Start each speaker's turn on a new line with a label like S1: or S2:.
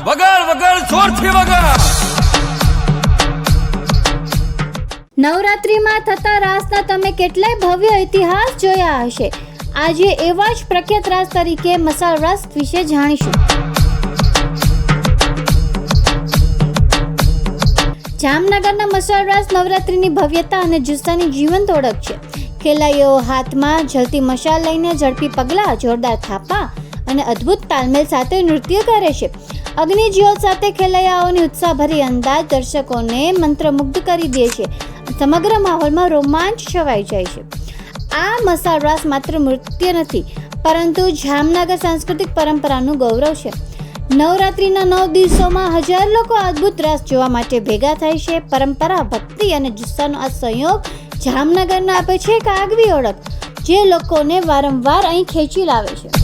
S1: વગાડ વગાડ જોરથી વગાડ.
S2: નવરાત્રિમાં થતા રાસના તમે કેટલાય ભવ્ય ઇતિહાસ જોયા હશે. આજે એવા જ પ્રખ્યાત રાસ તરીકે મસાલ રાસ વિશે જાણીશું. જામનગરના મસાલ રાસ નવરાત્રિની ભવ્યતા અને જુસ્સાની જીવંત ઓળખ છે. ખેલાડીઓ હાથમાં જલતી મશાલ લઈને ઝડપી પગલાં, જોરદાર થાપા અને અદ્ભુત તાલમેલ સાથે નૃત્ય કરે છે. અગ્નિ જ્યોત સાથે ખેલૈયાઓની ઉત્સાહભરી અંદાજ દર્શકોને મંત્રમુગ્ધ કરી દે છે. સમગ્ર માહોલમાં રોમાંચ છવાઈ જાય છે. આ મસાલ રાસ માત્ર નૃત્ય નથી, પરંતુ જામનગર સાંસ્કૃતિક પરંપરાનું ગૌરવ છે. નવરાત્રિના 9 દિવસોમાં હજાર લોકો અદ્ભુત રાસ જોવા માટે ભેગા થાય છે. પરંપરા, ભક્તિ અને જુસ્સાનો આ સંયોગ જામનગરને આપે છે એક આગવી ઓળખ, જે લોકોને વારંવાર અહીં ખેંચી લાવે છે.